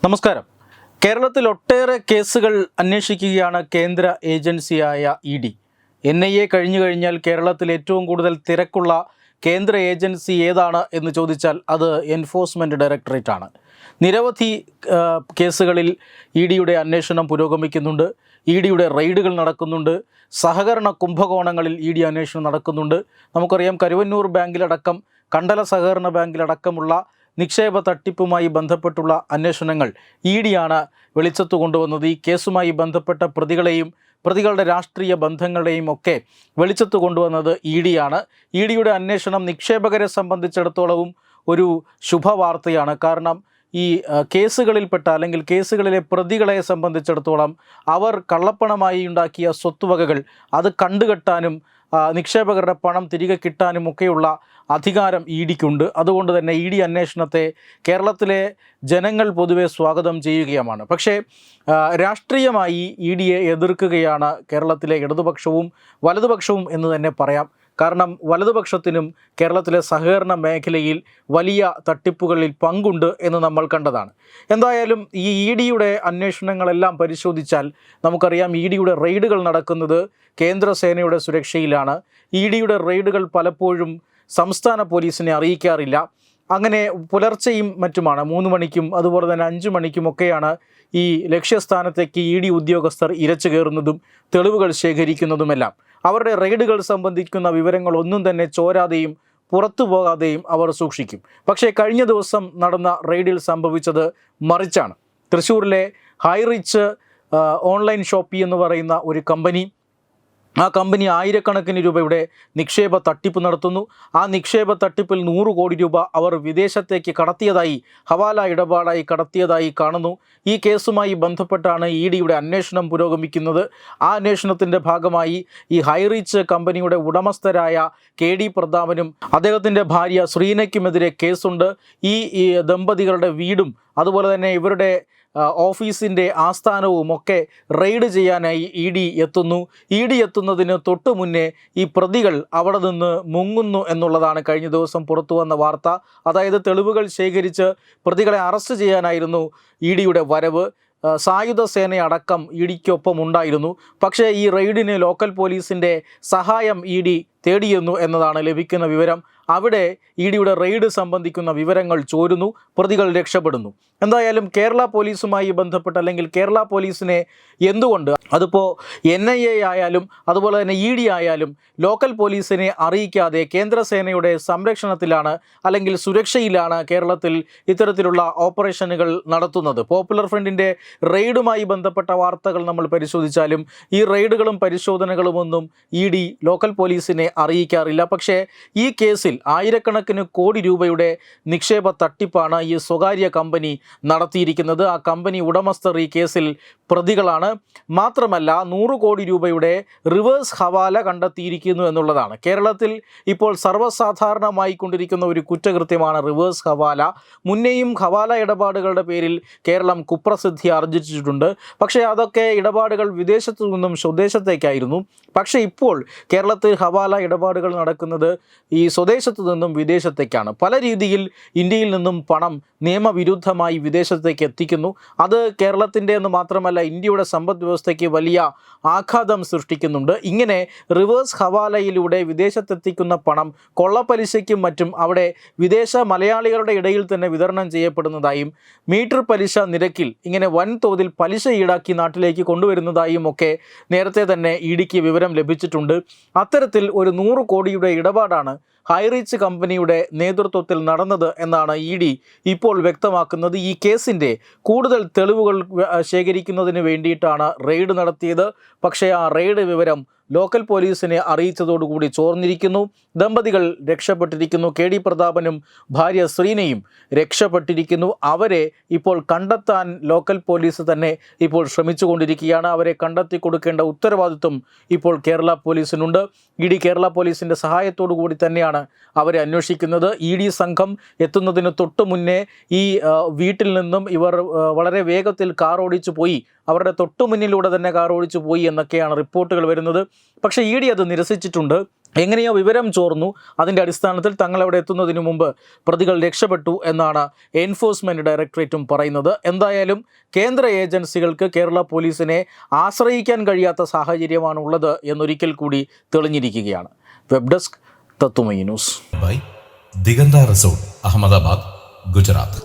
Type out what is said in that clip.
നമസ്കാരം. കേരളത്തിൽ ഒട്ടേറെ കേസുകൾ അന്വേഷിക്കുകയാണ് കേന്ദ്ര ഏജൻസിയായ ഇ.ഡി. എൻ.ഐ.എ കഴിഞ്ഞു കഴിഞ്ഞാൽ കേരളത്തിൽ ഏറ്റവും കൂടുതൽ തിരക്കുള്ള കേന്ദ്ര ഏജൻസി ഏതാണ് എന്ന് ചോദിച്ചാൽ അത് എൻഫോഴ്സ്മെൻറ്റ് ഡയറക്ടറേറ്റ് ആണ്. നിരവധി കേസുകളിൽ ഇ.ഡിയുടെ അന്വേഷണം പുരോഗമിക്കുന്നുണ്ട്. ഇ.ഡിയുടെ റെയ്ഡുകൾ നടക്കുന്നുണ്ട്. സഹകരണ കുംഭകോണങ്ങളിൽ ഇ.ഡി അന്വേഷണം നടക്കുന്നുണ്ട്. നമുക്കറിയാം, കരുവന്നൂർ ബാങ്കിലടക്കം, കണ്ടല സഹകരണ ബാങ്കിലടക്കമുള്ള നിക്ഷേപ തട്ടിപ്പുമായി ബന്ധപ്പെട്ടുള്ള അന്വേഷണങ്ങൾ ഇ.ഡിയാണ് വെളിച്ചത്ത് കൊണ്ടുവന്നത്. ഈ കേസുമായി ബന്ധപ്പെട്ട പ്രതികളുടെ രാഷ്ട്രീയ ബന്ധങ്ങളെയും ഒക്കെ വെളിച്ചത്ത് കൊണ്ടുവന്നത് ഇ.ഡിയാണ്. ഇ.ഡിയുടെ അന്വേഷണം നിക്ഷേപകരെ സംബന്ധിച്ചിടത്തോളവും ഒരു ശുഭവാർത്തയാണ്. കാരണം ഈ കേസുകളിൽപ്പെട്ട അല്ലെങ്കിൽ കേസുകളിലെ പ്രതികളെ സംബന്ധിച്ചിടത്തോളം അവർ കള്ളപ്പണമായി ഉണ്ടാക്കിയ സ്വത്തുവകകൾ അത് കണ്ടുകെട്ടാനും നിക്ഷേപകരുടെ പണം തിരികെ കിട്ടാനുമൊക്കെയുള്ള അധികാരം ഇ.ഡിക്കുണ്ട്. അതുകൊണ്ട് തന്നെ ഇ.ഡി അന്വേഷണത്തെ കേരളത്തിലെ ജനങ്ങൾ പൊതുവെ സ്വാഗതം ചെയ്യുകയുമാണ്. പക്ഷേ രാഷ്ട്രീയമായി ഇ.ഡിയെ എതിർക്കുകയാണ് കേരളത്തിലെ ഇടതുപക്ഷവും വലതുപക്ഷവും എന്ന് തന്നെ പറയാം. കാരണം വലതുപക്ഷത്തിനും കേരളത്തിലെ സഹകരണ മേഖലയിൽ വലിയ തട്ടിപ്പുകളിൽ പങ്കുണ്ട് എന്ന് നമ്മൾ കണ്ടതാണ്. എന്തായാലും ഈ ഇ.ഡിയുടെ അന്വേഷണങ്ങളെല്ലാം പരിശോധിച്ചാൽ നമുക്കറിയാം, ഇ.ഡിയുടെ റെയ്ഡുകൾ നടക്കുന്നത് കേന്ദ്രസേനയുടെ സുരക്ഷയിലാണ്. ഇ.ഡിയുടെ റെയ്ഡുകൾ പലപ്പോഴും സംസ്ഥാന പോലീസിനെ അറിയിക്കാറില്ല. അങ്ങനെ പുലർച്ചെയും മറ്റുമാണ്, 3 മണിക്കും അതുപോലെ തന്നെ 5 മണിക്കുമൊക്കെയാണ് ഈ ലക്ഷ്യസ്ഥാനത്തേക്ക് ഇ.ഡി ഉദ്യോഗസ്ഥർ ഇരച്ചു കയറുന്നതും തെളിവുകൾ ശേഖരിക്കുന്നതുമെല്ലാം. അവരുടെ റെയ്ഡുകൾ സംബന്ധിക്കുന്ന വിവരങ്ങളൊന്നും തന്നെ ചോരാതെയും പുറത്തു പോകാതെയും അവർ സൂക്ഷിക്കും. പക്ഷേ കഴിഞ്ഞ ദിവസം നടന്ന റെയ്ഡിൽ സംഭവിച്ചത് മറിച്ചാണ്. തൃശ്ശൂരിലെ ഹൈറിച്ച് ഓൺലൈൻ ഷോപ്പി എന്ന് പറയുന്ന ഒരു കമ്പനി, ആ കമ്പനി ആയിരക്കണക്കിന് രൂപയുടെ നിക്ഷേപ തട്ടിപ്പ് നടത്തുന്നു. ആ നിക്ഷേപ തട്ടിപ്പിൽ 100 കോടി രൂപ അവർ വിദേശത്തേക്ക് കടത്തിയതായി, ഹവാല ഇടപാടായി കടത്തിയതായി കാണുന്നു. ഈ കേസുമായി ബന്ധപ്പെട്ടാണ് ഇ.ഡിയുടെ അന്വേഷണം പുരോഗമിക്കുന്നത്. ആ അന്വേഷണത്തിൻ്റെ ഭാഗമായി ഈ ഹൈറിച്ച് കമ്പനിയുടെ ഉടമസ്ഥരായ കെ.ഡി. പ്രതാപനും അദ്ദേഹത്തിൻ്റെ ഭാര്യ ശ്രീനയ്ക്കുമെതിരെ കേസുണ്ട്. ഈ ദമ്പതികളുടെ വീടും അതുപോലെ തന്നെ ഇവരുടെ ഓഫീസിൻ്റെ ആസ്ഥാനവുമൊക്കെ റെയ്ഡ് ചെയ്യാനായി ഇ.ഡി എത്തുന്നു. ഇ.ഡി എത്തുന്നതിന് തൊട്ടു മുന്നേ ഈ പ്രതികൾ അവിടെ നിന്ന് മുങ്ങുന്നു എന്നുള്ളതാണ് കഴിഞ്ഞ ദിവസം പുറത്തു വന്ന വാർത്ത. അതായത് തെളിവുകൾ ശേഖരിച്ച് പ്രതികളെ അറസ്റ്റ് ചെയ്യാനായിരുന്നു ഇ.ഡിയുടെ വരവ്. സായുധ സേനയടക്കം ഇ.ഡിക്കൊപ്പം ഉണ്ടായിരുന്നു. പക്ഷേ ഈ റെയ്ഡിന് ലോക്കൽ പോലീസിൻ്റെ സഹായം ഇ.ഡി തേടിയെന്നു എന്നതാണ് ലഭിക്കുന്ന വിവരം. അവിടെ ഇ.ഡിയുടെ റെയ്ഡ് സംബന്ധിക്കുന്ന വിവരങ്ങൾ ചോരുന്നു, പ്രതികൾ രക്ഷപ്പെടുന്നു. എന്തായാലും കേരള പോലീസുമായി ബന്ധപ്പെട്ട് അല്ലെങ്കിൽ കേരള പോലീസിനെ എന്തുകൊണ്ട്, അതിപ്പോൾ എൻ.ഐ.എ ആയാലും അതുപോലെ തന്നെ ഇ.ഡി ആയാലും ലോക്കൽ പോലീസിനെ അറിയിക്കാതെ കേന്ദ്രസേനയുടെ സംരക്ഷണത്തിലാണ് അല്ലെങ്കിൽ സുരക്ഷയിലാണ് കേരളത്തിൽ ഇത്തരത്തിലുള്ള ഓപ്പറേഷനുകൾ നടത്തുന്നത്? പോപ്പുലർ ഫ്രണ്ടിൻ്റെ റെയ്ഡുമായി ബന്ധപ്പെട്ട വാർത്തകൾ നമ്മൾ പരിശോധിച്ചാലും ഈ റെയ്ഡുകളും പരിശോധനകളുമൊന്നും ഇ.ഡി ലോക്കൽ പോലീസിനെ അറിയിക്കാറില്ല. പക്ഷേ ഈ കേസിൽ ആയിരക്കണക്കിന് കോടി രൂപയുടെ നിക്ഷേപ തട്ടിപ്പാണ് ഈ സ്വകാര്യ കമ്പനി നടത്തിയിരിക്കുന്നത്. ആ കമ്പനി ഉടമസ്ഥർ ഈ കേസിൽ പ്രതികളാണ്. മാത്രമല്ല 100 കോടി രൂപയുടെ റിവേഴ്സ് ഹവാല കണ്ടെത്തിയിരിക്കുന്നു എന്നുള്ളതാണ്. കേരളത്തിൽ ഇപ്പോൾ സർവ്വസാധാരണമായി കൊണ്ടിരിക്കുന്ന ഒരു കുറ്റകൃത്യമാണ് റിവേഴ്സ് ഹവാല. മുന്നേയും ഹവാല ഇടപാടുകളുടെ പേരിൽ കേരളം കുപ്രസിദ്ധി ആർജിച്ചിട്ടുണ്ട്. പക്ഷേ അതൊക്കെ ഇടപാടുകൾ വിദേശത്തു നിന്നും സ്വദേശത്തേക്കായിരുന്നു. പക്ഷേ ഇപ്പോൾ കേരളത്തിൽ ഹവാല ഇടപാടുകൾ നടക്കുന്നത് ഈ സ്വദേശത്തു നിന്നും വിദേശത്തേക്കാണ്. പല രീതിയിൽ ഇന്ത്യയിൽ നിന്നും പണം നിയമവിരുദ്ധമായി വിദേശത്തേക്ക് എത്തിക്കുന്നു. അത് കേരളത്തിൻ്റെ എന്ന് മാത്രമല്ല ഇന്ത്യയുടെ സമ്പദ് വ്യവസ്ഥയ്ക്ക് വലിയ ആഘാതം സൃഷ്ടിക്കുന്നുണ്ട്. ഇങ്ങനെ റിവേഴ്സ് ഹവാലയിലൂടെ വിദേശത്തെത്തിക്കുന്ന പണം കൊള്ളപ്പലിശയ്ക്കും മറ്റും അവിടെ വിദേശ മലയാളികളുടെ ഇടയിൽ തന്നെ വിതരണം ചെയ്യപ്പെടുന്നതായും മീറ്റർ പലിശ നിരക്കിൽ ഇങ്ങനെ വൻതോതിൽ പലിശ ഈടാക്കി നാട്ടിലേക്ക് കൊണ്ടുവരുന്നതായും ഒക്കെ നേരത്തെ തന്നെ ഇ.ഡിക്ക് വിവരം ലഭിച്ചിട്ടുണ്ട്. അത്തരത്തിൽ ഒരു 100 കോടിയുടെ ഇടപാടാണ് ഹൈറിച്ച് കമ്പനിയുടെ നേതൃത്വത്തിൽ നടന്നത് എന്നാണ് ഇ.ഡി ഇപ്പോൾ വ്യക്തമാക്കുന്നത്. ഈ കേസിൻ്റെ കൂടുതൽ തെളിവുകൾ ശേഖരിക്കുന്നതിന് വേണ്ടിയിട്ടാണ് റെയ്ഡ് നടത്തിയത്. പക്ഷേ ആ റെയ്ഡ് വിവരം ലോക്കൽ പോലീസിനെ അറിയിച്ചതോടുകൂടി ചോർന്നിരിക്കുന്നു. ദമ്പതികൾ രക്ഷപ്പെട്ടിരിക്കുന്നു. കെ.ഡി. പ്രതാപനും ഭാര്യ ശ്രീനയും രക്ഷപ്പെട്ടിരിക്കുന്നു. അവരെ ഇപ്പോൾ കണ്ടെത്താൻ ലോക്കൽ പോലീസ് തന്നെ ഇപ്പോൾ ശ്രമിച്ചുകൊണ്ടിരിക്കുകയാണ്. അവരെ കണ്ടെത്തി കൊടുക്കേണ്ട ഉത്തരവാദിത്വം ഇപ്പോൾ കേരള പോലീസിനുണ്ട്. ഇ.ഡി കേരള പോലീസിൻ്റെ സഹായത്തോടു കൂടി തന്നെയാണ് അവരെ അന്വേഷിക്കുന്നത്. ഇ.ഡി സംഘം എത്തുന്നതിന് തൊട്ട് മുന്നേ ഈ വീട്ടിൽ നിന്നും ഇവർ വളരെ വേഗത്തിൽ കാർ ഓടിച്ചു പോയി. അവരുടെ തൊട്ടു മുന്നിലൂടെ തന്നെ കാർ ഓടിച്ചു പോയി എന്നൊക്കെയാണ് റിപ്പോർട്ടുകൾ വരുന്നത്. പക്ഷേ ഇ.ഡി അത് നിരസിച്ചിട്ടുണ്ട്. എങ്ങനെയോ വിവരം ചോർന്നു. അതിൻ്റെ അടിസ്ഥാനത്തിൽ തങ്ങളവിടെ എത്തുന്നതിന് മുമ്പ് പ്രതികൾ രക്ഷപ്പെട്ടു എന്നാണ് എൻഫോഴ്സ്മെൻറ്റ് ഡയറക്ടറേറ്റും പറയുന്നത്. എന്തായാലും കേന്ദ്ര ഏജൻസികൾക്ക് കേരള പോലീസിനെ ആശ്രയിക്കാൻ കഴിയാത്ത സാഹചര്യമാണ് ഉള്ളത് എന്നൊരിക്കൽ കൂടി തെളിഞ്ഞിരിക്കുകയാണ്. വെബ് ഡെസ്ക് തത്തുമൈ ന്യൂസ്. ദിഗന്ത റിസോർട്ട്, അഹമ്മദാബാദ്, ഗുജറാത്ത്.